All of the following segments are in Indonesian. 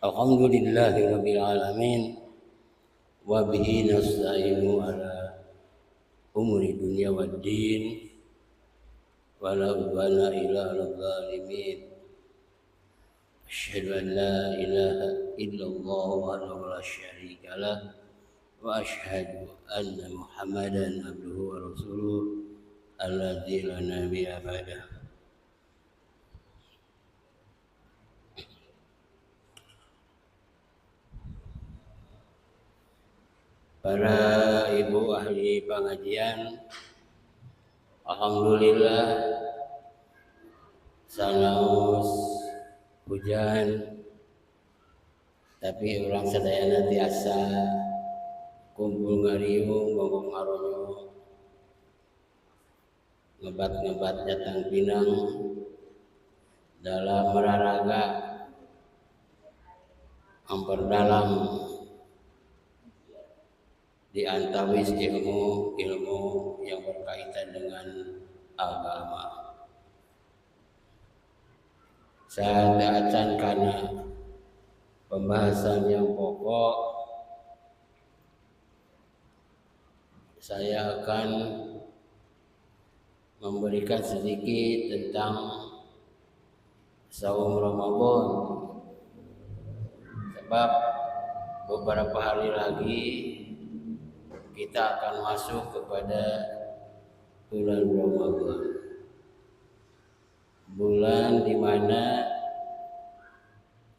Alhamdulillahi rabbil alamin wa bihi nasta'inu ala umuri dunya waddin wa la udwana illa 'alal zalimin. Asyhadu an la ilaha illallah wahdahu la syarika lah wa asyhadu anna Muhammadan abduhu wa rasuluh alladzi la nabiyya ba'dah. Para ibu ahli pengajian, alhamdulillah sanaos hujan tapi orang sadayana tiasa kumpul ngariung ngomong ngaronyo ngebat jatang pinang dalam meraraga memperdalam di antawis ilmu yang berkaitan dengan agama. Saya akan karena pembahasan yang pokok, saya akan memberikan sedikit tentang saum Ramadan, sebab beberapa hari lagi kita akan masuk kepada bulan Ramadan, bulan di mana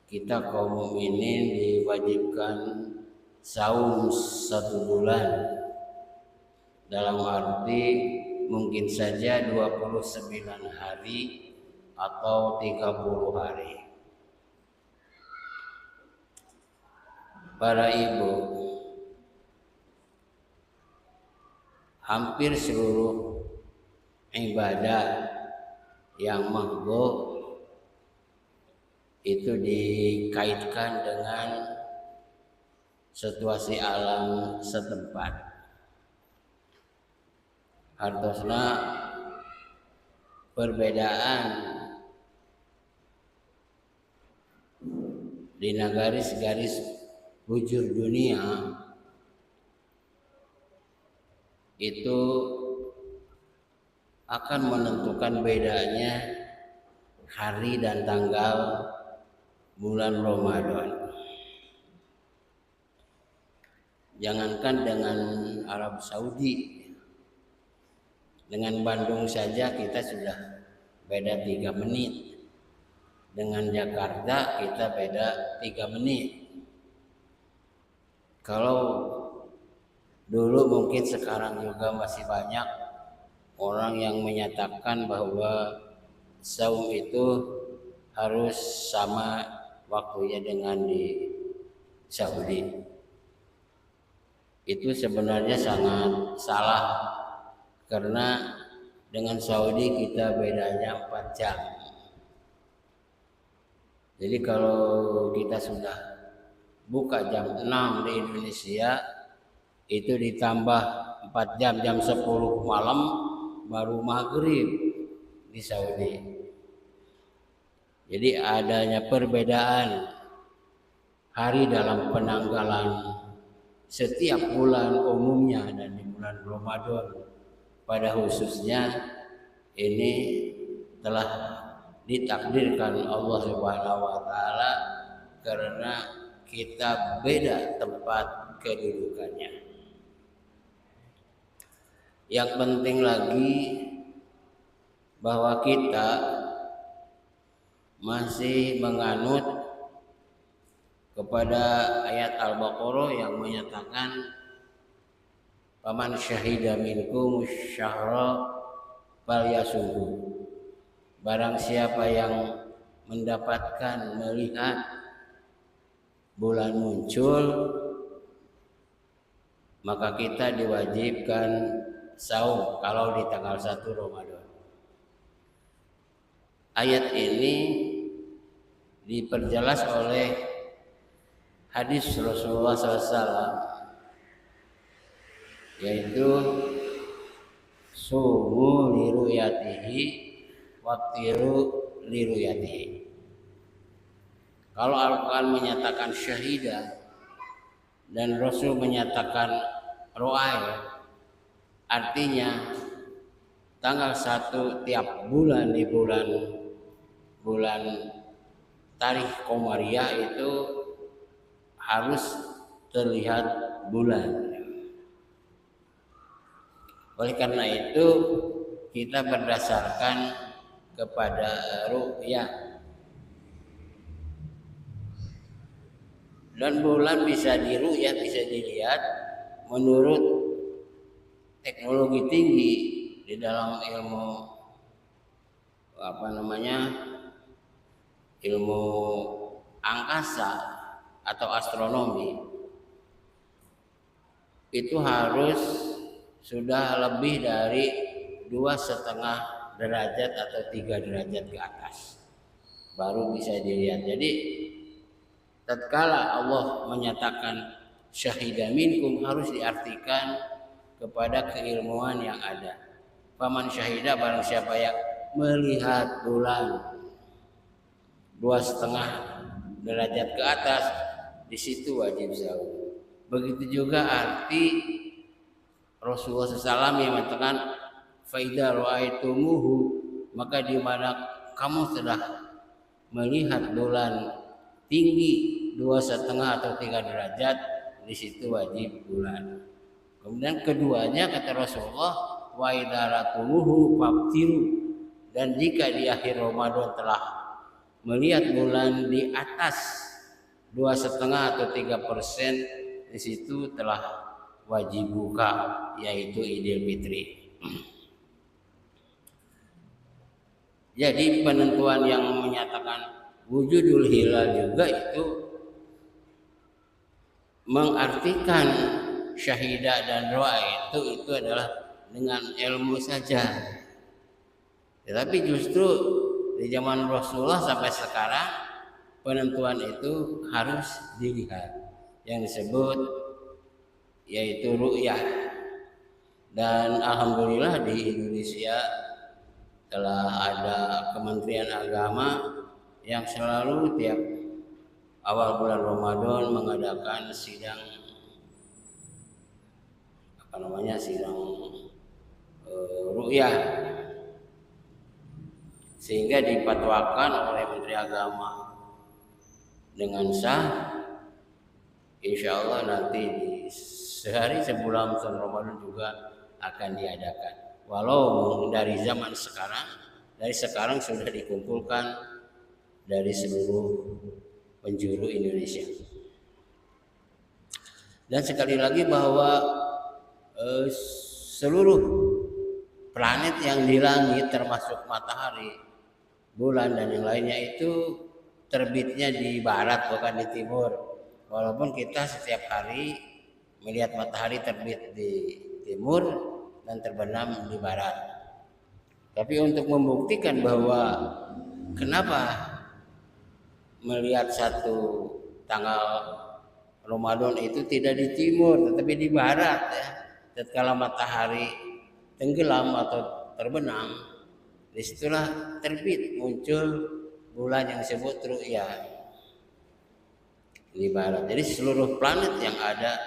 kita kaum mukminin diwajibkan saum 1 bulan, dalam arti mungkin saja 29 hari atau 30 hari. Para ibu, hampir seluruh ibadah yang makruh itu dikaitkan dengan situasi alam setempat. Hartosna perbedaan di garis bujur dunia itu akan menentukan bedanya hari dan tanggal bulan Ramadan. Jangankan dengan Arab Saudi, dengan Bandung saja kita sudah beda 3 menit. Dengan Jakarta kita beda 3 menit. Kalau dulu mungkin sekarang juga masih banyak orang yang menyatakan bahwa saum itu harus sama waktunya dengan di Saudi. Itu sebenarnya sangat salah, karena dengan Saudi kita bedanya 4 jam. Jadi kalau kita sudah buka jam 6 di Indonesia, itu ditambah 4 jam, jam 10 malam baru maghrib di Saudi. Jadi adanya perbedaan hari dalam penanggalan setiap bulan umumnya dan di bulan Ramadan pada khususnya ini telah ditakdirkan Allah Subhanahu wa taala karena kita beda tempat kedudukannya. Yang penting lagi bahwa kita masih menganut kepada ayat Al-Baqarah yang menyatakan faman syahida minkum syahra falyasumhu. Barang siapa yang mendapatkan melihat bulan muncul, maka kita diwajibkan saum kalau di tanggal 1 Ramadan. Ayat ini diperjelas oleh hadis Rasulullah SAW, yaitu sumu liruyatihi waqtiru liruyatihi. Kalau Al-Quran menyatakan syahidah dan Rasul menyatakan ru'ayah, artinya tanggal 1 tiap bulan di bulan tarikh Komariah itu harus terlihat bulan. Oleh karena itu kita berdasarkan kepada ru'yah. Dan bulan bisa diruyat, bisa dilihat menurut teknologi tinggi di dalam ilmu ilmu angkasa atau astronomi. Itu harus sudah lebih dari 2,5 derajat atau 3 derajat ke atas baru bisa dilihat. Jadi tatkala Allah menyatakan syahida minkum harus diartikan kepada keilmuan yang ada. Faman syahida, barang siapa yang melihat bulan 2,5 derajat ke atas, di situ wajib saum. Begitu juga arti Rasulullah SAW yang mengatakan faida ra'aitumuhu, maka di mana kamu telah melihat bulan tinggi 2,5 atau 3 derajat, di situ wajib bulan. Kemudian keduanya kata Rasulullah wa idaratumuhu fabtiru, dan jika di akhir Ramadan telah melihat bulan di atas 2,5 atau 3%, di situ telah wajib buka, yaitu Idul Fitri. Jadi penentuan yang menyatakan wujudul hilal juga itu mengartikan syahidah dan doa itu adalah dengan ilmu saja. Tetapi justru di zaman Rasulullah sampai sekarang penentuan itu harus dilihat, yang disebut yaitu ru'yah. Dan alhamdulillah di Indonesia telah ada Kementerian Agama yang selalu tiap awal bulan Ramadan mengadakan sidang ru'yah, sehingga dipatwakan oleh Menteri Agama dengan sah. Insya Allah nanti di sehari sebelum Ramadan juga akan diadakan. Walau dari zaman sekarang, dari sekarang sudah dikumpulkan dari seluruh penjuru Indonesia. Dan sekali lagi bahwa seluruh planet yang di langit termasuk matahari, bulan dan yang lainnya itu terbitnya di barat bukan di timur. Walaupun kita setiap hari melihat matahari terbit di timur dan terbenam di barat. Tapi untuk membuktikan bahwa kenapa melihat satu tanggal Ramadan itu tidak di timur tetapi di barat ya. Tatkala matahari tenggelam atau terbenam, disitulah terbit muncul bulan yang disebut ru'yah di barat. Jadi seluruh planet yang ada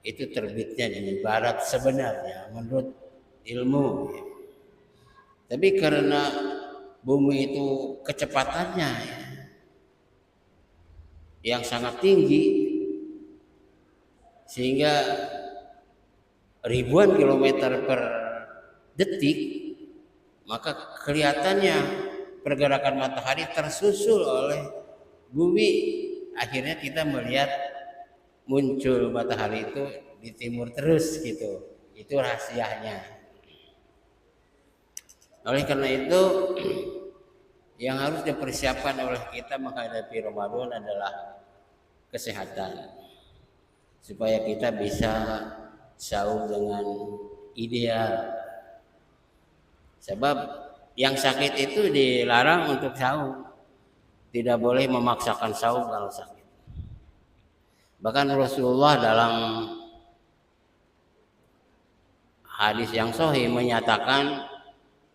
itu terbitnya di barat sebenarnya menurut ilmu. Tapi karena bumi itu kecepatannya yang sangat tinggi, sehingga ribuan kilometer per detik, maka kelihatannya pergerakan matahari tersusul oleh bumi. Akhirnya kita melihat muncul matahari itu di timur terus gitu. Itu rahasianya. Oleh karena itu yang harus dipersiapkan oleh kita menghadapi Ramadan adalah kesehatan, supaya kita bisa saum dengan ideal. Sebab yang sakit itu dilarang untuk saum. Tidak boleh memaksakan saum kalau sakit. Bahkan Rasulullah dalam hadis yang sahih menyatakan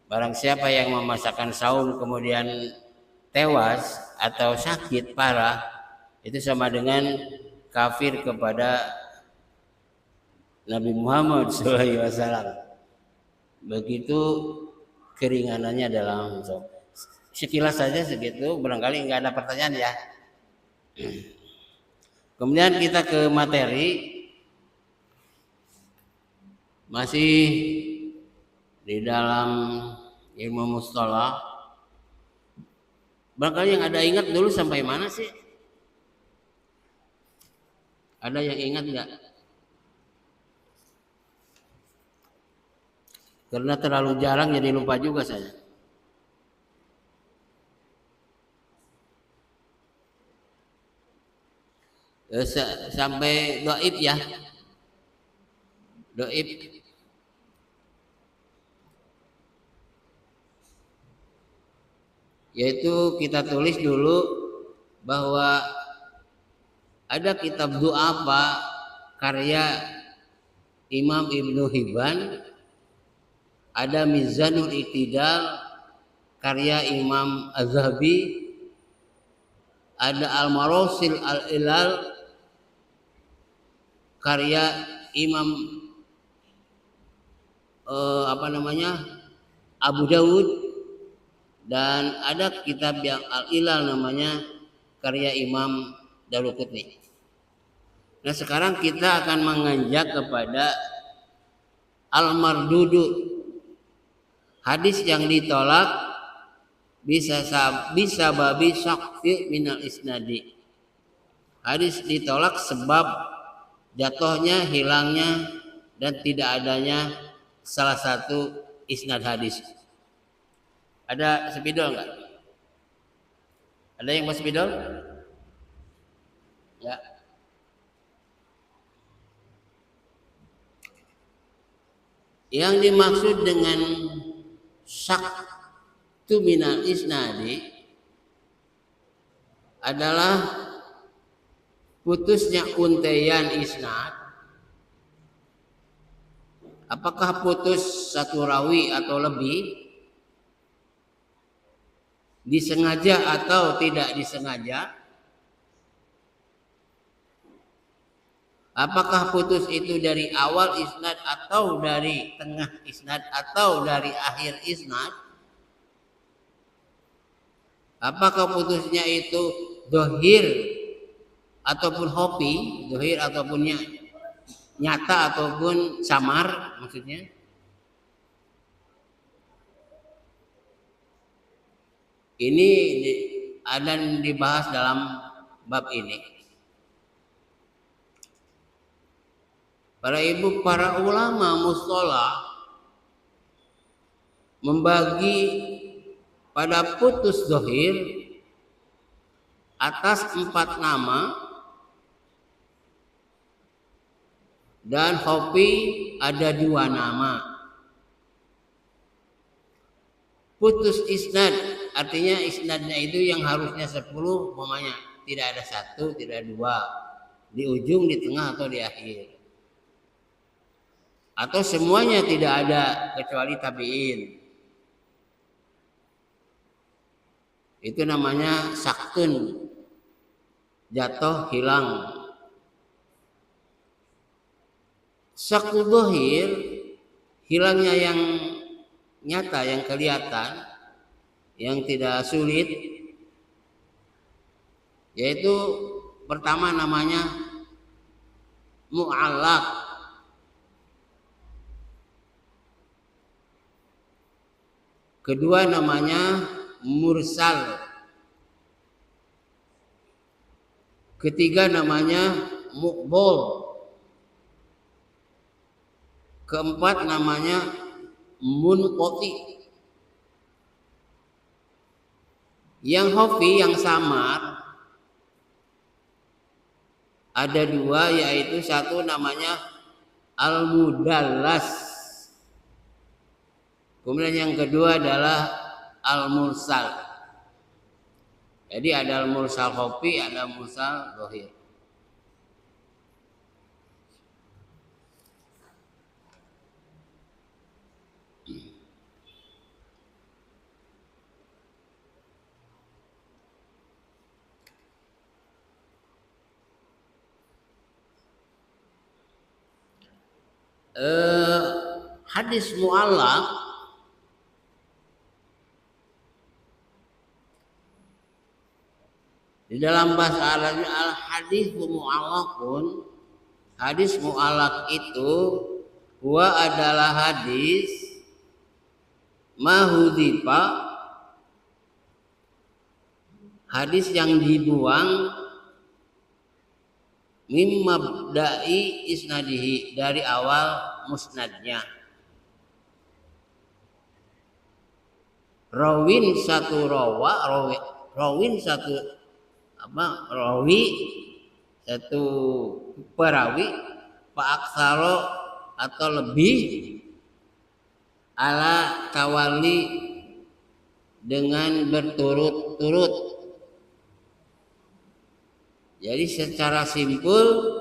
barang siapa yang memaksakan saum kemudian tewas atau sakit parah itu sama dengan kafir kepada Nabi Muhammad SAW. Begitu keringanannya dalam sholat. Sekilas saja segitu, barangkali nggak ada pertanyaan ya. Kemudian kita ke materi, masih di dalam ilmu mustalah. Barangkali yang ada ingat dulu sampai mana sih? Ada yang ingat nggak? Karena terlalu jarang jadi lupa juga saya. Sampai doib ya. Doib. Yaitu kita tulis dulu bahwa ada kitab doa apa karya Imam Ibnu Hibban, ada Mizanul Iktidal karya Imam Az-Zahabi, ada Al-Marasil Al-Ilal karya Imam Abu Dawud, dan ada kitab yang Al-Ilal namanya karya Imam Daruqutni. Nah, sekarang kita akan menganjak kepada Al-Mardudu, hadis yang ditolak bisa babi syaqfi minal isnadi. Hadis ditolak sebab jatuhnya, hilangnya, dan tidak adanya salah satu isnad hadis. Ada spidol nggak? Ada yang mau spidol? Ya. Yang dimaksud dengan syaqtu minal isnadi adalah putusnya untaian isnad. Apakah putus satu rawi atau lebih, disengaja atau tidak disengaja? Apakah putus itu dari awal isnad atau dari tengah isnad atau dari akhir isnad? Apakah putusnya itu dohir ataupun hopi, dohir ataupun nyata ataupun samar maksudnya? Ini ada dibahas dalam bab ini. Para ulama mustalah membagi pada putus dohir atas 4 nama, dan hopi ada 2 nama. Putus isnad artinya isnadnya itu yang harusnya 10, umpamanya tidak ada 1, tidak ada 2, di ujung, di tengah, atau di akhir. Atau semuanya tidak ada kecuali tabi'in. Itu namanya saktun, jatuh, hilang. Saktu dohir, hilangnya yang nyata, yang kelihatan, yang tidak sulit, yaitu pertama namanya mu'allaq. Kedua namanya mursal. Ketiga namanya muqbol. Keempat namanya munqati. Yang hofi, yang samar, ada 2, yaitu satu namanya al-mudallas. Kemudian yang kedua adalah al-mursal. Jadi ada al-mursal hofi, ada mursal dohir. hadis mu'allaq di dalam bahasa Arabnya al hadis mu'allaqun. Hadis mu'allaq itu adalah hadis mahudifa, hadis yang dibuang mim mabda'i isnadihi, dari awal musnadnya. Rawin satu rawi satu perawi, pak aksaro atau lebih, ala tawali dengan berturut-turut. Jadi secara simpel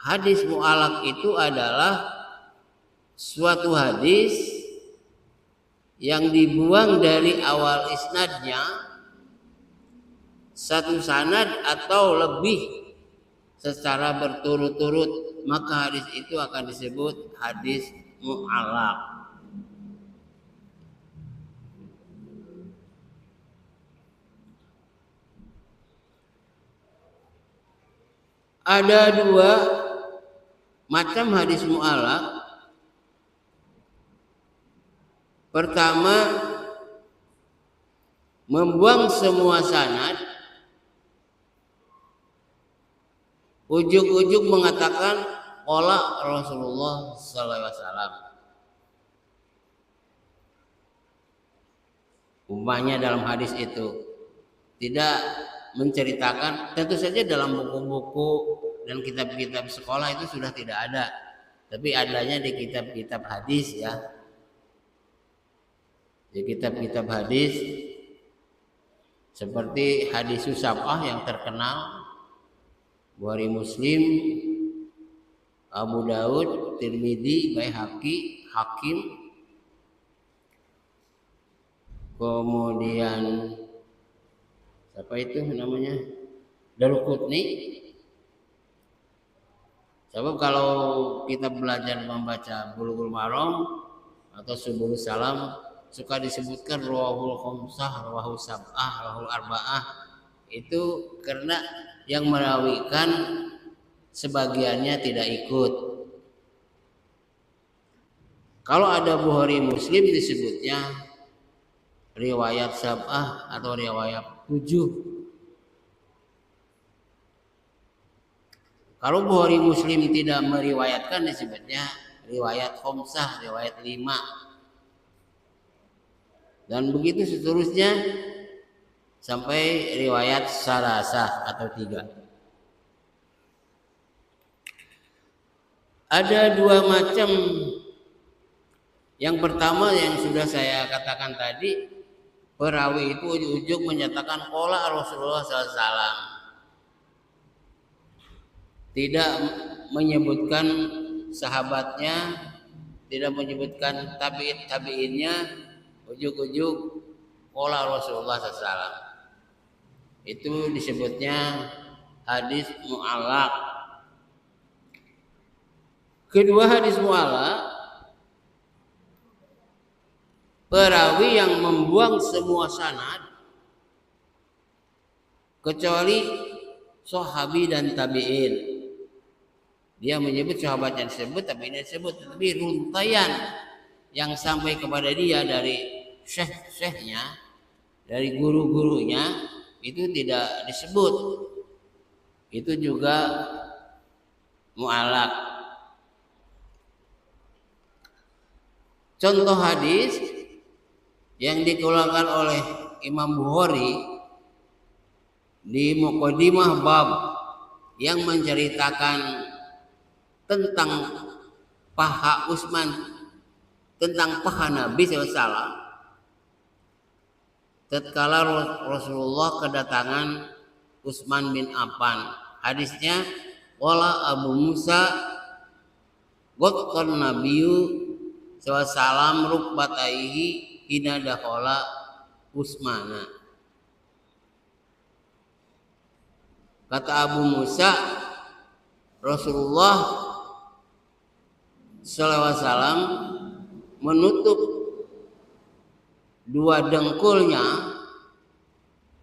hadis mu'allaq itu adalah suatu hadis yang dibuang dari awal isnadnya satu sanad atau lebih secara berturut-turut, maka hadis itu akan disebut hadis mu'allaq. Ada dua macam hadis mu'allaq. Pertama, membuang semua sanad, ujug-ujug mengatakan qala Rasulullah sallallahu alaihi wasallam. Umpamanya dalam hadis itu tidak menceritakan, tentu saja dalam buku-buku dan kitab-kitab sekolah itu sudah tidak ada, tapi adanya di kitab-kitab hadis ya. Di kitab-kitab hadis seperti hadis Sab'ah yang terkenal, Bukhari, Muslim, Abu Daud, Tirmidzi, Baihaqi, Hakim, kemudian siapa itu namanya, Daruqutni. Sebab kalau kita belajar membaca Bulughul Maram atau Subulus Salam, suka disebutkan rawahul khamsah, rawahu sab'ah, rawahul arba'ah. Itu karena yang merawikan sebagiannya tidak ikut. Kalau ada Bukhari, Muslim disebutnya riwayat sab'ah atau riwayat 7. Kalau Bukhari, Muslim tidak meriwayatkan disebutnya riwayat khamsah, riwayat 5. Dan begitu seterusnya sampai riwayat salasah atau 3. Ada dua macam. Yang pertama yang sudah saya katakan tadi, perawi itu ujug-ujug menyatakan qala Rasulullah SAW. Tidak menyebutkan sahabatnya, tidak menyebutkan tabi'innya, ujug-ujug qala Rasulullah SAW. Itu disebutnya hadis mu'allaq. Kedua hadis mu'allaq, perawi yang membuang semua sanad kecuali sahabi dan tabi'in. Dia menyebut sahabat yang disebut, tabi'in yang disebut, tapi runtaian yang sampai kepada dia dari syekh-syekhnya, dari guru-gurunya, itu tidak disebut. Itu juga mu'allaq. Contoh hadis yang dikeluarkan oleh Imam Bukhari di Muqaddimah bab yang menceritakan tentang paha Utsman, tentang paha Nabi SAW tatkala Rasulullah kedatangan Utsman bin Affan. Hadisnya wala Abu Musa ghaqqan nabiyyu sallallahu rukbataihi hina dakhala Utsmana. Kata Abu Musa, Rasulullah sallallahu alaihi wasallam menutup dua dengkulnya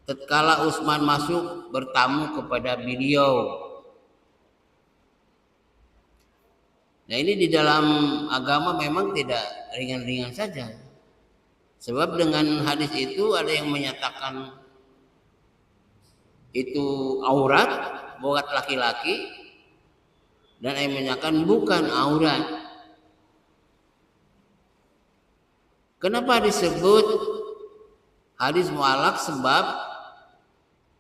tatkala Utsman masuk bertamu kepada beliau. Nah, ini di dalam agama memang tidak ringan-ringan saja. Sebab dengan hadis itu ada yang menyatakan itu aurat buat laki-laki dan ada yang menyatakan bukan aurat. Kenapa disebut hadis mu'allaq? Sebab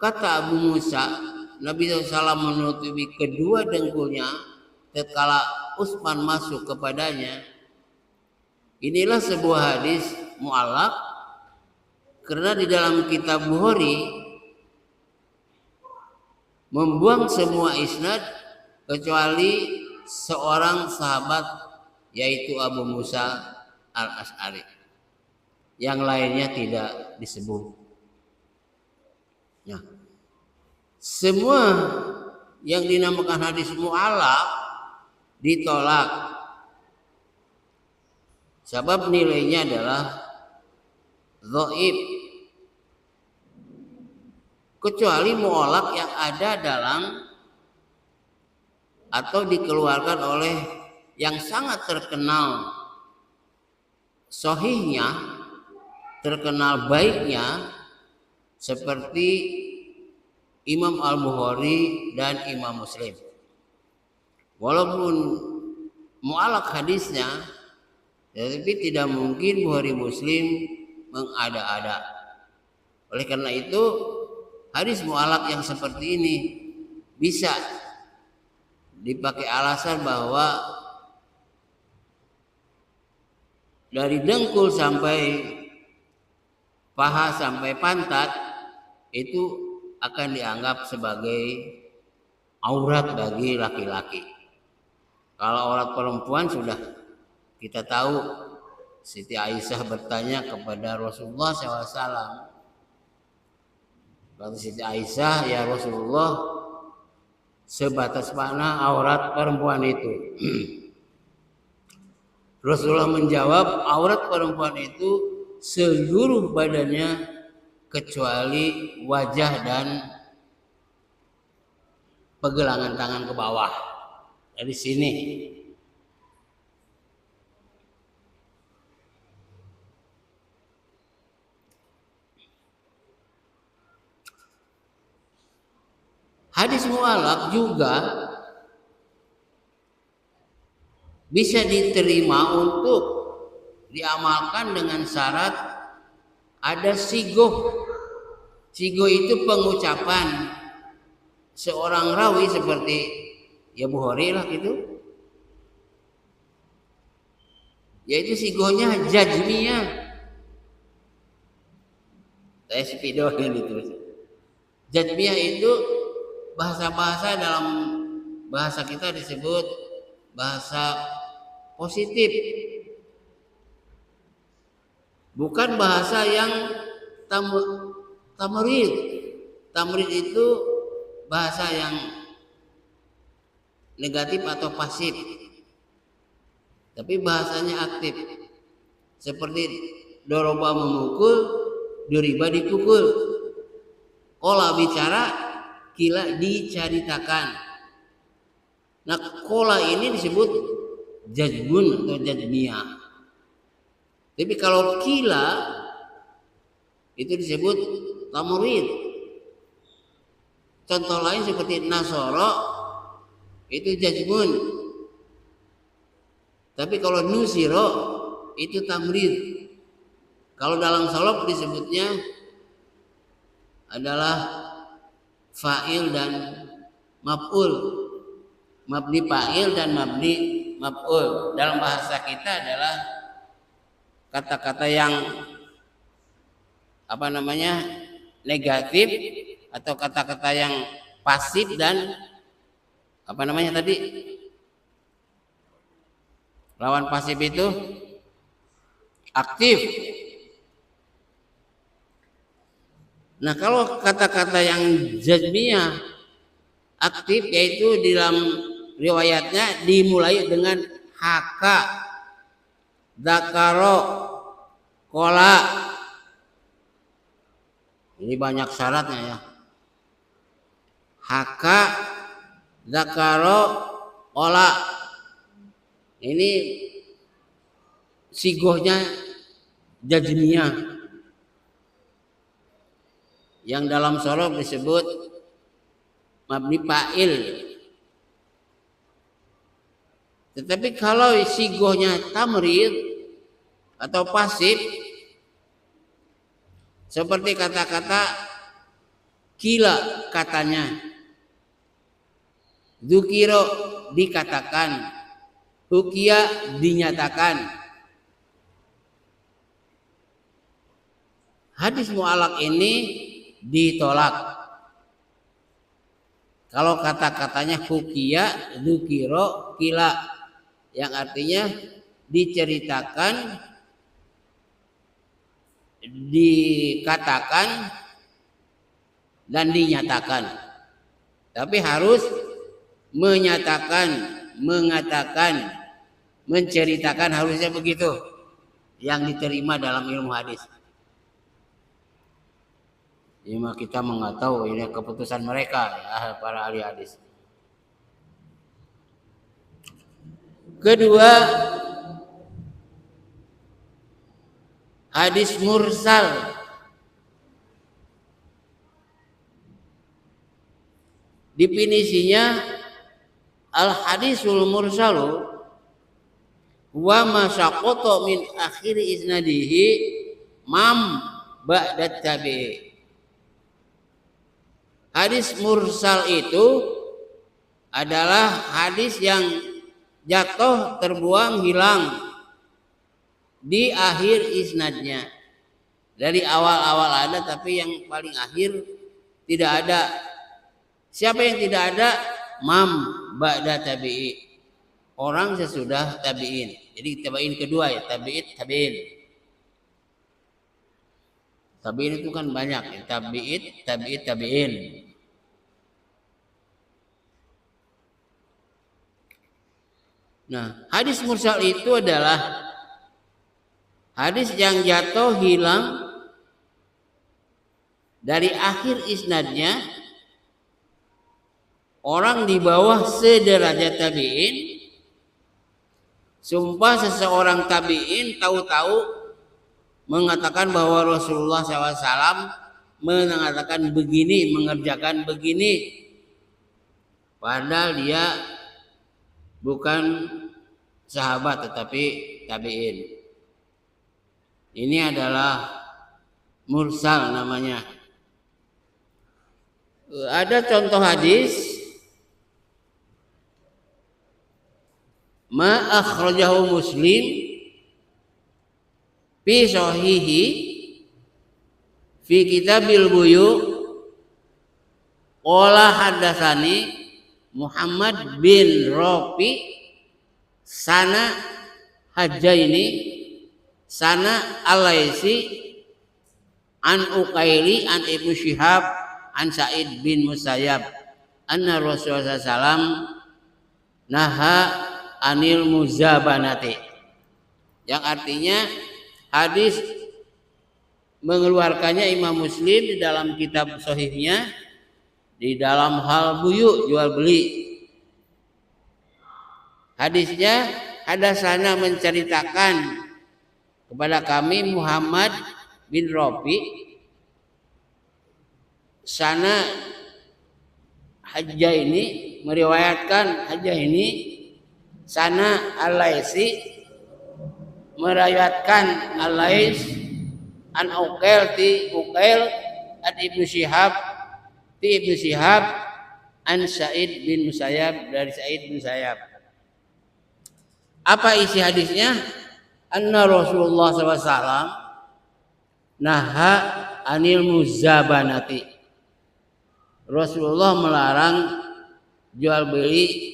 kata Abu Musa, Nabi SAW menutupi kedua dengkulnya tatkala Utsman masuk kepadanya. Inilah sebuah hadis mu'allaq karena di dalam kitab Bukhari membuang semua isnad kecuali seorang sahabat yaitu Abu Musa al-Asy'ari. Yang lainnya tidak disebut. Nah, semua yang dinamakan hadis mu'allaq ditolak. Sebab nilainya adalah dhaif. Kecuali mu'allaq yang ada dalam atau dikeluarkan oleh yang sangat terkenal sahihnya, terkenal baiknya, seperti Imam Al-Bukhari dan Imam Muslim. Walaupun mu'allaq hadisnya, tetapi tidak mungkin Bukhari Muslim mengada-ada. Oleh karena itu, hadis mu'allaq yang seperti ini bisa dipakai alasan bahwa dari dengkul sampai paha sampai pantat itu akan dianggap sebagai aurat bagi laki-laki. Kalau aurat perempuan sudah kita tahu. Siti Aisyah bertanya kepada Rasulullah SAW. Kata Siti Aisyah, ya Rasulullah, sebatas mana aurat perempuan itu? Rasulullah menjawab, aurat perempuan itu seluruh badannya kecuali wajah dan pergelangan tangan ke bawah. Dari sini. Hadis mu'allaq juga bisa diterima untuk diamalkan dengan syarat ada sigoh. Sigoh itu pengucapan seorang rawi seperti ya Bukhari lah gitu. Yaitu sigohnya jazmiyah. Saya spidoin itu. Jazmiyah itu bahasa-bahasa dalam bahasa kita disebut bahasa positif. Bukan bahasa yang tamrid. Tamrid itu bahasa yang negatif atau pasif. Tapi bahasanya aktif. Seperti doroba memukul, duriba dipukul. Kola bicara, kila diceritakan. Nah, kola ini disebut jazbun atau jazmiyah. Tapi kalau kila itu disebut tamrid. Contoh lain seperti nasoro itu jazbun. Tapi kalau nusiro itu tamrid. Kalau dalam sholok disebutnya adalah fa'il dan maf'ul. Mabni fa'il dan mabni maf'ul. Dalam bahasa kita adalah kata-kata yang negatif atau kata-kata yang pasif dan tadi lawan pasif itu aktif. Nah, kalau kata-kata yang jazmiyah aktif, yaitu di dalam riwayatnya dimulai dengan haka, dakaro, kola. Ini banyak syaratnya ya. Haka, dakaro, kola. Ini sigohnya jazmiyah. Yang dalam shorof disebut mabni fa'il. Tetapi kalau sigohnya tamrid atau pasif, seperti kata-kata kila katanya, dzukiro dikatakan, hukia dinyatakan. Hadis mu'alaq ini ditolak. Kalau kata-katanya hukia, dzukiro, kila, yang artinya diceritakan, dikatakan, dan dinyatakan. Tapi harus menyatakan, mengatakan, menceritakan, harusnya begitu yang diterima dalam ilmu hadis. Ini mah kita nggak tahu, ini keputusan mereka ya, para ahli hadis. Kedua, hadis mursal. Definisinya al-hadisul mursalu wa ma saqata min akhir isnadihi mam ba'da tabi'i. Hadis mursal itu adalah hadis yang jatuh, terbuang, hilang di akhir isnadnya. Dari awal-awal ada, tapi yang paling akhir tidak ada. Siapa yang tidak ada? Mam ba'da tabi'i. Orang sesudah tabi'in. Jadi tabi'in kedua ya, tabi'in. Tabi'in itu kan banyak ya. Tabi'in. Nah, hadis mursal itu adalah hadis yang jatuh, hilang dari akhir isnadnya. Orang di bawah sederajat tabi'in, sumpah seseorang tabi'in tahu-tahu mengatakan bahwa Rasulullah SAW mengatakan begini, mengerjakan begini, padahal dia bukan sahabat tetapi tabi'in. Ini adalah mursal namanya. Ada contoh hadis ma akhrajahu Muslim fi sahihi fi kitabil buyu qala hadatsani Muhammad bin Rafi sana hajaini sana alaisi an Uqaili an Ibnu Syihab an Sa'id bin Musayyab anna Rasulullah SAW naha anil muzabanati, yang artinya hadis mengeluarkannya Imam Muslim di dalam kitab sahihnya di dalam hal buyu, jual beli. Hadisnya hadasana menceritakan kepada kami Muhammad bin Rafi sana hajjah ini, meriwayatkan hajjah ini, sana Al-Laisi meriwayatkan Al-Lais an Uqail ti Uqail an Ibnu Syihab ti Ibnu Syihab an Sa'id bin Musayyab dari Sa'id bin Musayyab. Apa isi hadisnya? Anna Rasulullah SAW naha anil muzabanati. Rasulullah melarang jual beli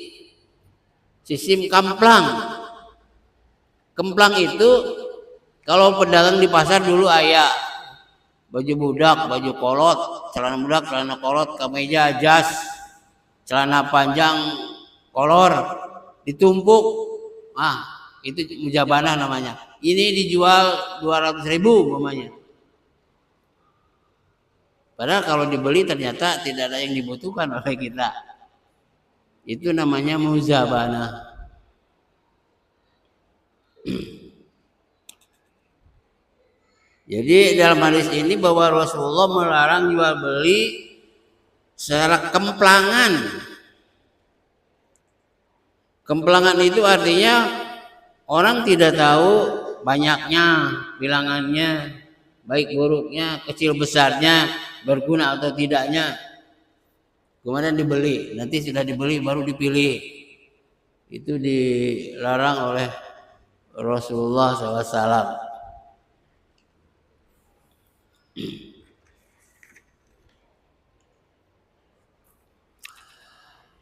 sistem kamplang. Kemplang itu kalau pedagang di pasar dulu ayah baju budak, baju kolot, celana budak, celana kolot, kemeja, jas, celana panjang, kolor, ditumpuk. Itu mujabanah namanya. Ini dijual 200.000 umpamanya. Padahal kalau dibeli ternyata tidak ada yang dibutuhkan oleh kita. Itu namanya muzabanah. Jadi dalam hadis ini bahwa Rasulullah melarang jual beli secara kemplangan. Kemplangan itu artinya orang tidak tahu banyaknya, bilangannya, baik buruknya, kecil besarnya, berguna atau tidaknya. Kemudian dibeli, nanti sudah dibeli baru dipilih. Itu dilarang oleh Rasulullah SAW.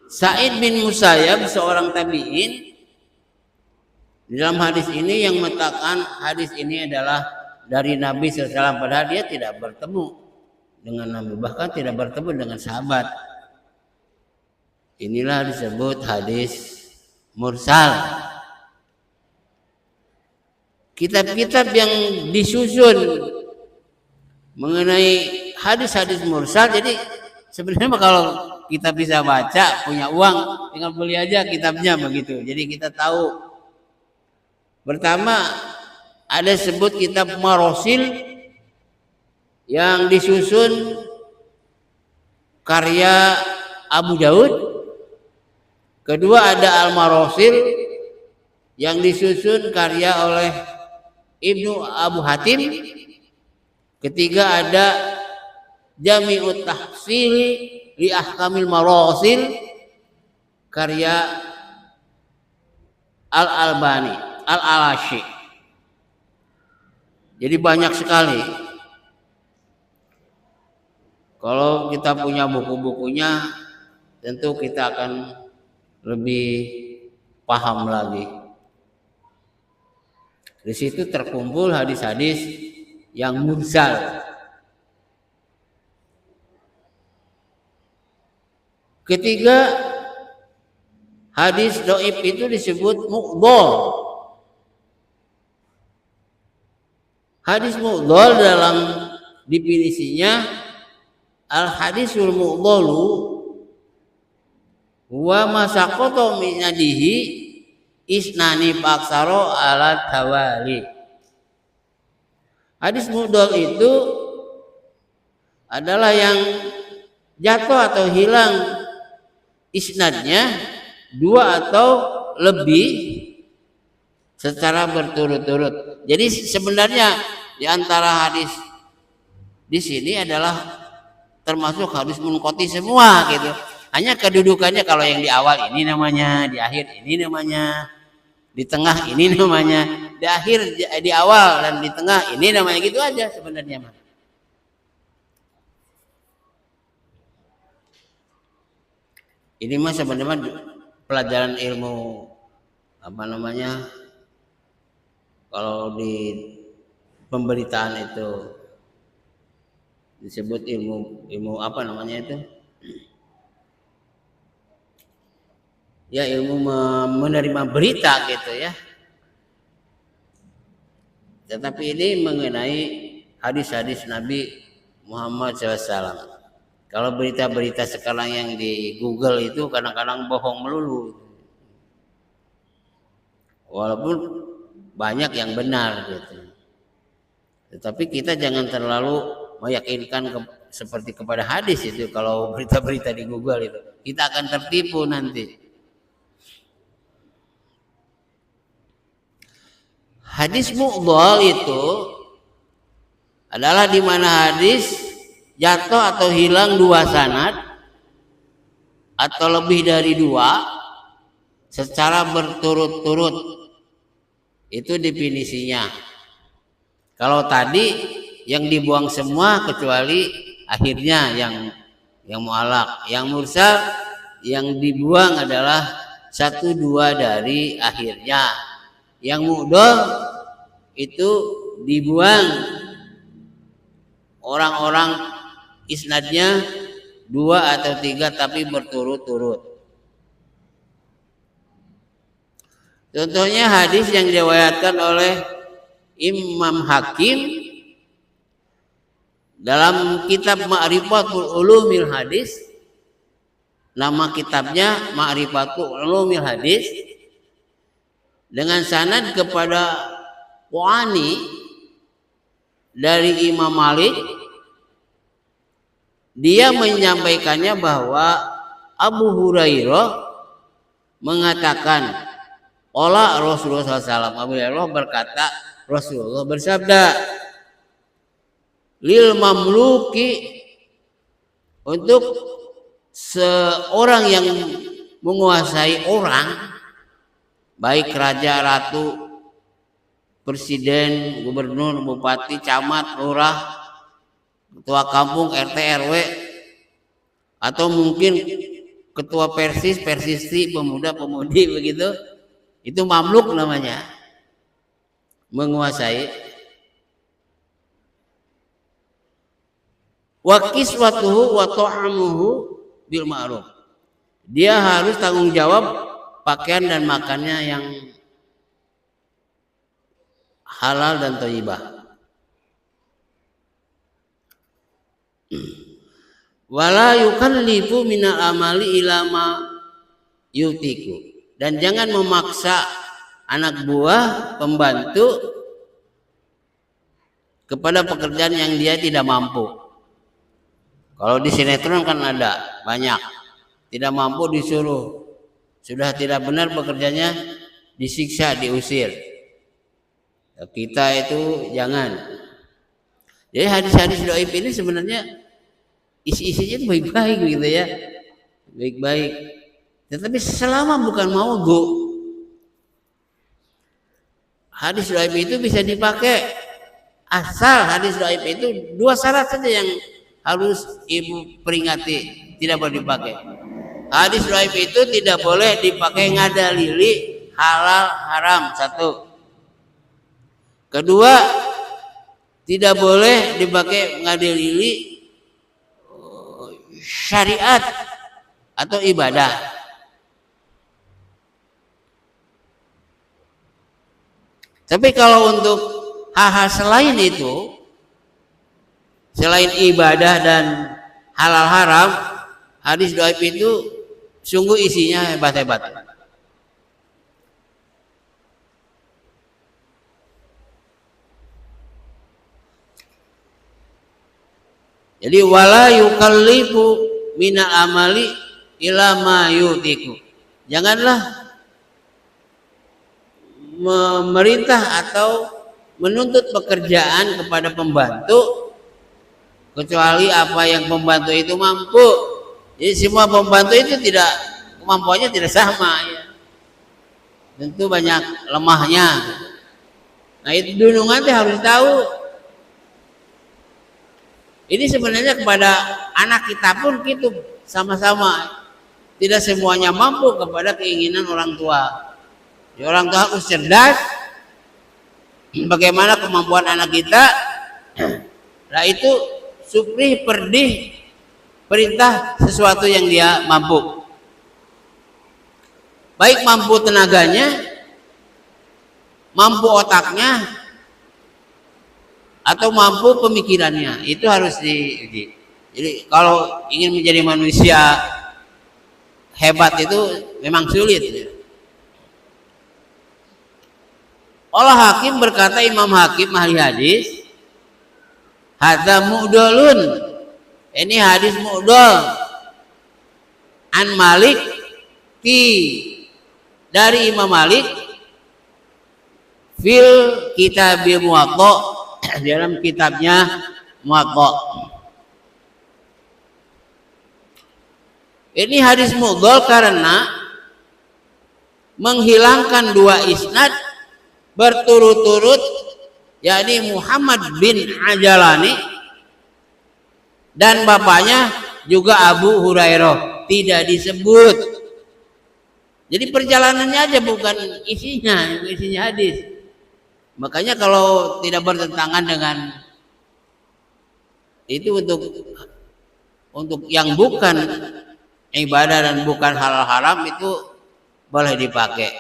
Sa'id bin Musayyab seorang tabi'in di dalam hadis ini yang mengatakan hadis ini adalah dari Nabi SAW, padahal dia tidak bertemu dengan Nabi, bahkan tidak bertemu dengan sahabat. Inilah disebut hadis mursal. Kitab-kitab yang disusun mengenai hadis-hadis mursal, jadi sebenarnya kalau kita bisa baca, punya uang, tinggal beli aja kitabnya begitu. Jadi kita tahu. Pertama ada sebut kitab Marosil yang disusun karya Abu Daud. Kedua ada Al-Marosil yang disusun karya oleh Ibnu Abu Hatim. Ketiga ada Jami'ut Tahsili li Ahkamil Marosil karya Al-Albani, Al-Alashi. Jadi banyak sekali. Kalau kita punya buku-bukunya, tentu kita akan lebih paham lagi. Di situ terkumpul hadis-hadis yang mursal. Ketiga, hadis dhaif itu disebut mu'dhal. Hadis mu'dhal dalam definisinya al-hadisul mu'dhalu wa masaqata minadihi isnani paksaro ala tawali. Hadis mu'dhal itu adalah yang jatuh atau hilang isnadnya 2 atau lebih secara berturut-turut. Jadi sebenarnya di antara hadis di sini adalah termasuk hadis munqati semua gitu. Hanya kedudukannya kalau yang di awal ini namanya, di akhir ini namanya, di tengah ini namanya, di akhir, di awal dan di tengah ini namanya, gitu aja sebenarnya mah. Ini mah sebenarnya pelajaran ilmu apa namanya, kalau di pemberitaan itu disebut ilmu apa namanya itu, ya ilmu menerima berita gitu ya. Tetapi ini mengenai hadis-hadis Nabi Muhammad SAW. Kalau berita-berita sekarang yang di Google itu kadang-kadang bohong melulu. Walaupun banyak yang benar gitu. Tetapi kita jangan terlalu meyakinkan seperti kepada hadis itu. Kalau berita-berita di Google itu, kita akan tertipu nanti. Hadis mu'dhal itu adalah di mana hadis jatuh atau hilang 2 sanad atau lebih dari 2 secara berturut-turut. Itu definisinya. Kalau tadi yang dibuang semua kecuali akhirnya yang mu'allaq, yang mursal yang dibuang adalah 1-2 dari akhirnya. Yang mu'dhal itu dibuang orang-orang isnadnya 2 atau 3 tapi berturut-turut. Contohnya hadis yang diriwayatkan oleh Imam Hakim dalam kitab Ma'rifatul Ulumil Hadis. Nama kitabnya Ma'rifatul Ulumil Hadis, dengan sanad kepada Wani dari Imam Malik. Dia menyampaikannya bahwa Abu Hurairah mengatakan, "Qala Rasulullah SAW." Abu Hurairah berkata, Rasulullah bersabda, "Lil mamluki," untuk seorang yang menguasai orang, baik raja, ratu, presiden, gubernur, bupati, camat, lurah, ketua kampung, RT, RW, atau mungkin ketua persis, persisti, pemuda, pemudi, begitu, itu mamluk namanya, menguasai. Wa kiswatuhu wa ta'amuhu bil ma'ruf. Dia harus tanggung jawab pakaian dan makannya yang halal dan thayyibah. Wala yukallifu minal amali ila ma yutiku. Dan jangan memaksa anak buah, pembantu, kepada pekerjaan yang dia tidak mampu. Kalau di sinetron kan ada banyak, tidak mampu disuruh, sudah tidak benar pekerjaannya disiksa, diusir. Kita itu jangan. Jadi hadis-hadis dhaif ini sebenarnya isi-isinya itu baik-baik gitu ya, baik-baik. Tetapi selama bukan maudhu, hadis dhaif itu bisa dipakai. Asal hadis dhaif itu dua syarat saja yang harus ibu peringati, tidak boleh dipakai. Hadis dhaif itu tidak boleh dipakai ngadalili halal haram, satu. Kedua, tidak boleh dipakai ngadalili syariat atau ibadah. Tapi kalau untuk hal-hal selain itu, selain ibadah dan halal haram, hadis dhaif itu sungguh isinya hebat-hebat. Jadi wala yukallifu minal amali ila ma yutiku. Janganlah memerintah atau menuntut pekerjaan kepada pembantu kecuali apa yang pembantu itu mampu. Jadi semua pembantu itu tidak, kemampuannya tidak sama ya. Tentu banyak lemahnya. Nah itu dulu nanti harus tahu. Ini sebenarnya kepada anak kita pun gitu, sama-sama. Tidak semuanya mampu kepada keinginan orang tua. Ya, orang tua harus cerdas. Bagaimana kemampuan anak kita? Nah itu supri perdih perintah sesuatu yang dia mampu. Baik mampu tenaganya, mampu otaknya, atau mampu pemikirannya. Itu harus diuji. Jadi kalau ingin menjadi manusia hebat itu memang sulit. Allah Hakim berkata, Imam Hakim ahli hadis, hadza mu'dalun. Ini hadis mu'dal an Malik dari Imam Malik fil kitab Muwatta, dalam kitabnya Muwatta. Ini hadis mu'dal karena menghilangkan dua isnad berturut-turut, yakni Muhammad bin Ajalani dan bapaknya juga Abu Hurairah tidak disebut. Jadi perjalanannya aja, bukan isinya hadis. Makanya kalau tidak bertentangan dengan itu, untuk yang bukan ibadah dan bukan halal haram itu boleh dipakai.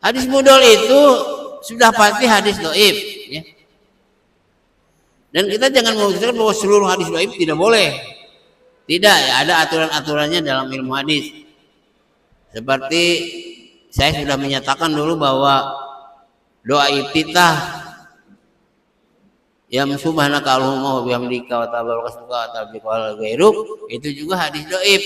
Hadis mudol itu sudah pasti hadis dhaif, ya. Dan kita jangan mengatakan bahwa seluruh hadis dhaif tidak boleh. Tidak, ya, ada aturan-aturannya dalam ilmu hadis. Seperti saya sudah menyatakan dulu bahwa doa iftitah yang subhanaka Allahumma wa bihamdika wa tabarakasmuka wa tabaraka wa ghairuk itu juga hadis dhaif.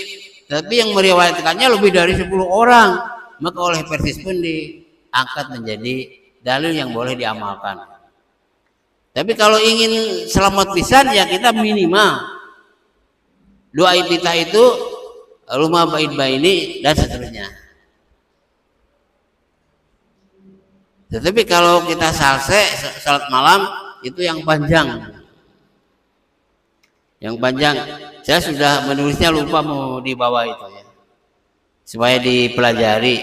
Tapi yang meriwayatkannya lebih dari 10 orang, maka oleh persis pun diangkat menjadi dalil yang boleh diamalkan. Tapi kalau ingin selamat pisan ya kita minimal doa iftitah itu Allahumma ba'id baini dan seterusnya. Tetapi kalau kita salat malam itu yang panjang. Yang panjang. Saya sudah menulisnya, lupa mau di bawah itu ya. Supaya dipelajari.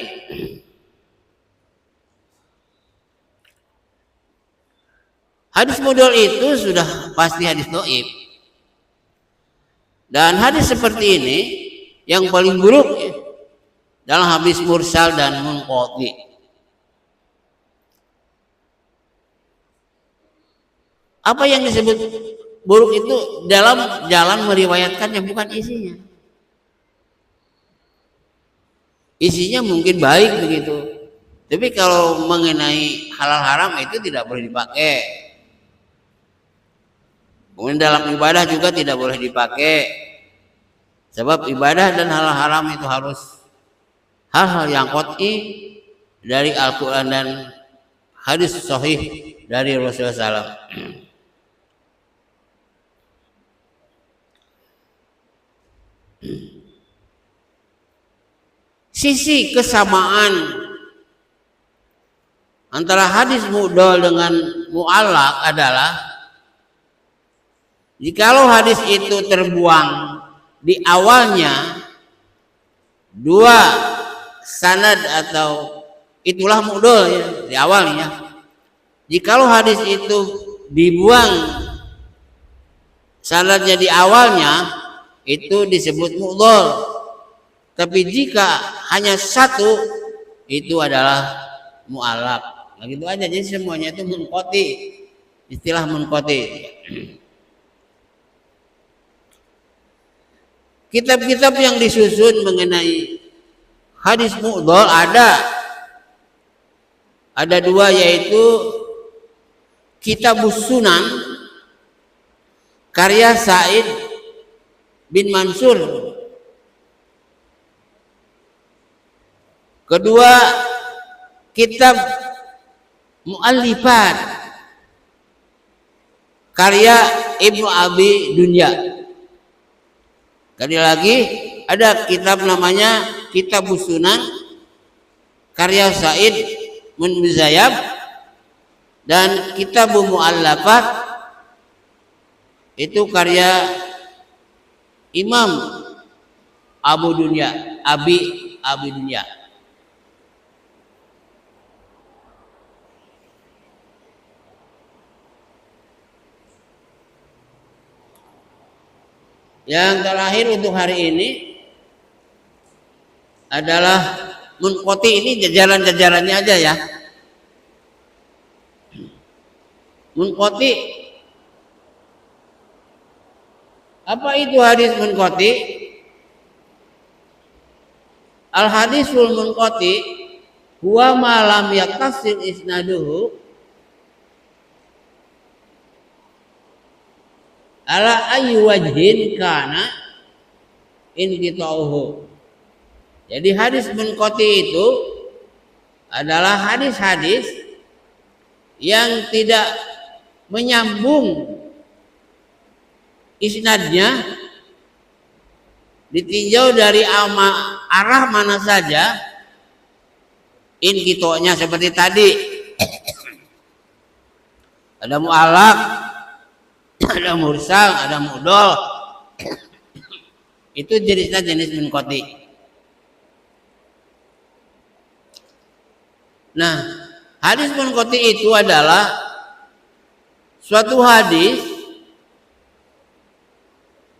Hadis mudhal itu sudah pasti hadis dhaif. Dan hadis seperti ini yang paling buruk ya, dalam hadis mursal dan munqati. Apa yang disebut buruk itu dalam jalan meriwayatkannya, bukan isinya. Isinya mungkin baik begitu. Tapi kalau mengenai halal haram itu tidak boleh dipakai. Kemudian dalam ibadah juga tidak boleh dipakai. Sebab ibadah dan halal haram itu harus hal-hal yang qat'i dari Al-Quran dan hadis sahih dari Rasulullah SAW. Sisi kesamaan antara hadis mudhal dengan mu'allaq adalah jikalau hadis itu terbuang di awalnya dua sanad atau itulah mudhal ya, di awalnya. Jikalau hadis itu dibuang sanadnya di awalnya itu disebut mudhal. Tapi jika hanya satu itu adalah mu'allaq. Nah, gitu aja, jadi semuanya itu munqati. Istilah munqati. Kitab-kitab yang disusun mengenai hadis mudhal ada dua, yaitu Kitabus Sunan karya Sa'id bin Mansur. Kedua, kitab Mu'allifat karya Ibnu Abi Dunya. Sekali lagi ada kitab namanya Kitabus Sunan karya Sa'id bin Musayyab dan kitab Mu'allafat itu karya Imam Abu Dunya, Abi Dunya. Yang terakhir untuk hari ini adalah munqati. Ini jajaran-jajarannya aja ya. Munqati. Apa itu hadis munqati? Al hadisul munqati huwa ma lam yattasil isnaduhu ala ayyi wajhin kana inqita'uhu. Jadi hadis munqati itu adalah hadis-hadis yang tidak menyambung isnadnya, ditinjau dari arah mana saja inqita'nya, seperti tadi ada mu'allaq, ada mursal, ada mudhal. Itu jenis munqati. Nah, hadis munqati itu adalah suatu hadis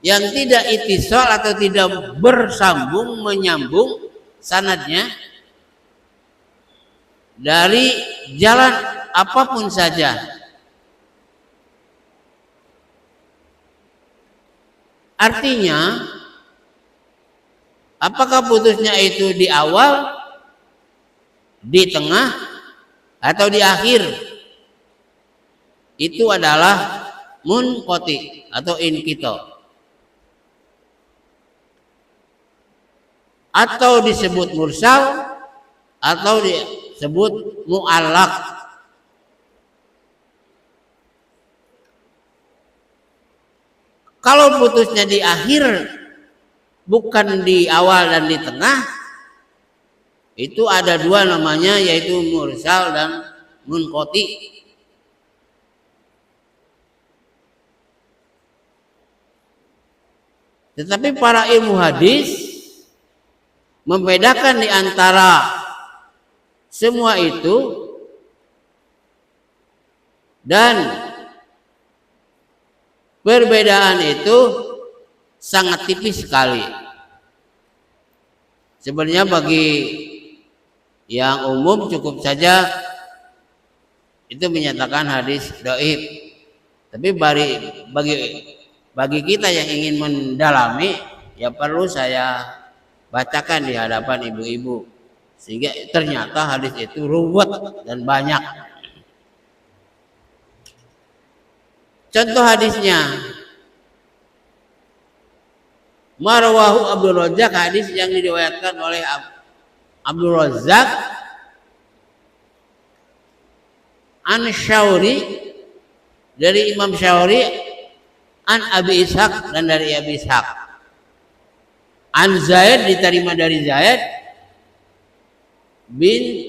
yang tidak ittisal atau tidak bersambung menyambung sanadnya dari jalan apapun saja. Artinya, apakah putusnya itu di awal, di tengah, atau di akhir, itu adalah munqati atau inqita. Atau disebut mursal atau disebut mu'allaq. Kalau putusnya di akhir bukan di awal dan di tengah, itu ada dua namanya, yaitu mursal dan munqati. Tetapi para ilmu hadis membedakan di antara semua itu, dan perbedaan itu sangat tipis sekali. Sebenarnya bagi yang umum cukup saja itu menyatakan hadis dhaif. Tapi bagi kita yang ingin mendalami, ya perlu saya bacakan di hadapan ibu-ibu, sehingga ternyata hadis itu ruwet dan banyak. Contoh hadisnya, marwahu Abdul Razzaq, hadis yang diriwayatkan oleh Abdul Razzaq an Syauri, dari Imam Syauri, an Abi Ishaq, dan dari Abi Ishaq. An Zaid, diterima dari Zaid bin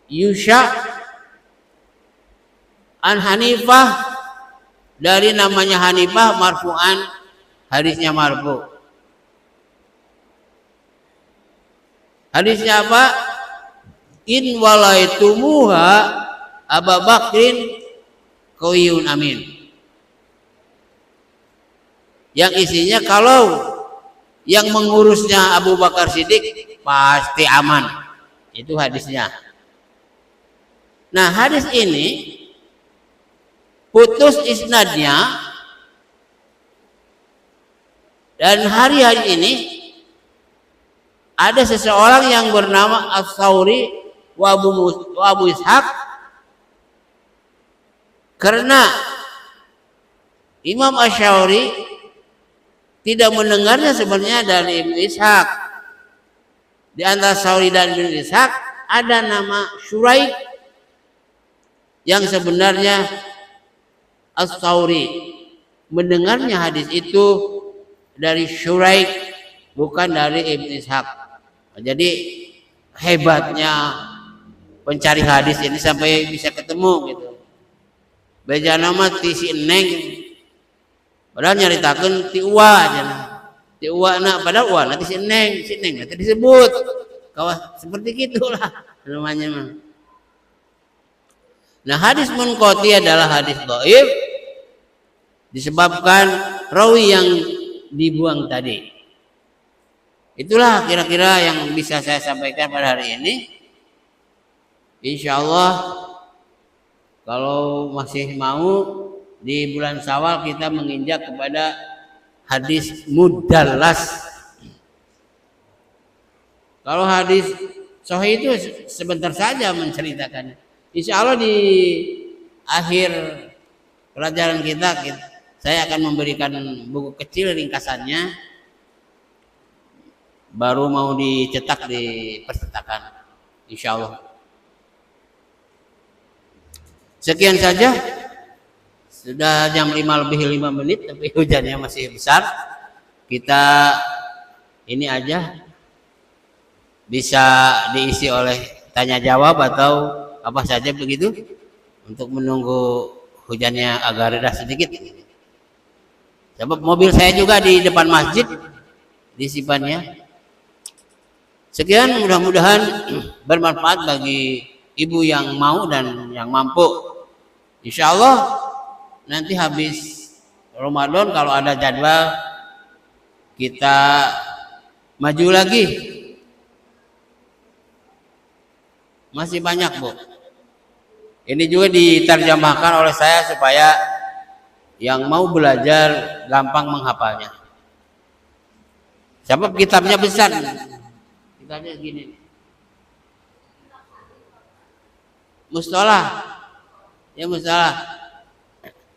Yusha, an Hanifah, dari namanya Hanifah, marfu'an, hadisnya marfu. Hadisnya apa? In walaitumuha Abu Bakrin qawiyyun amin. Yang isinya, kalau yang mengurusnya Abu Bakar Siddiq pasti aman. Itu hadisnya. Nah, hadis ini putus isnadnya, dan hari-hari ini ada seseorang yang bernama As-Sauri wa Abu Ishaq, karena Imam Asy-Syauri tidak mendengarnya sebenarnya dari Ibnu Ishaq. Di antara Sauri dan Ibnu Ishaq ada nama Syuraik, yang sebenarnya As-Sauri mendengarnya hadis itu dari Syuraik, bukan dari Ibnu Ishaq. Jadi hebatnya pencari hadis ini sampai bisa ketemu gitu. Beja nama ti si Neng, padahal nyaritakeun ti Uwa aja. Ti Uwa na, padahal Uwa nanti si Neng nanti disebut. Kawas seperti gitulah namanya mah. Nah, hadis munqati adalah hadis dhaif disebabkan rawi yang dibuang tadi. Itulah kira-kira yang bisa saya sampaikan pada hari ini. Insyaallah kalau masih mau, di bulan Syawal kita menginjak kepada hadis mudallas. Kalau hadis sahih itu sebentar saja menceritakannya. Insya Allah di akhir pelajaran kita saya akan memberikan buku kecil ringkasannya, baru mau dicetak di percetakan, insya Allah. Sekian saja, sudah jam 5:05, tapi hujannya masih besar. Kita ini aja bisa diisi oleh tanya jawab atau apa saja begitu, untuk menunggu hujannya agak reda sedikit. Sebab mobil saya juga di depan masjid disipannya. Sekian, mudah-mudahan bermanfaat bagi ibu yang mau dan yang mampu. Insya Allah nanti habis Ramadan kalau ada jadwal kita maju lagi. Masih banyak, Bu. Ini juga diterjemahkan oleh saya supaya yang mau belajar gampang menghafalnya. Sebab kitabnya besar. Kitabnya gini. Mustalah. Ya mustalah.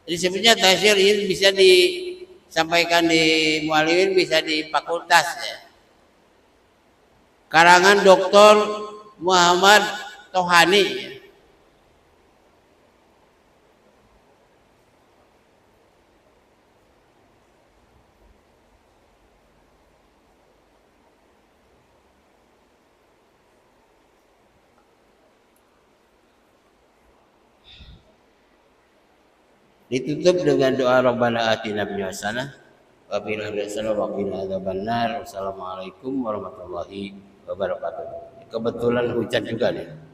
Disebutnya tafsir ini bisa disampaikan di muallimin, bisa di fakultas ya. Karangan Dr. Muhammad Tohani. Ditutup dengan doa Rabbana atina fid hasanah wa fil akhirati hasanah wa qina adzabannar. Wassalamualaikum warahmatullahi wabarakatuh. Kebetulan hujan juga nih.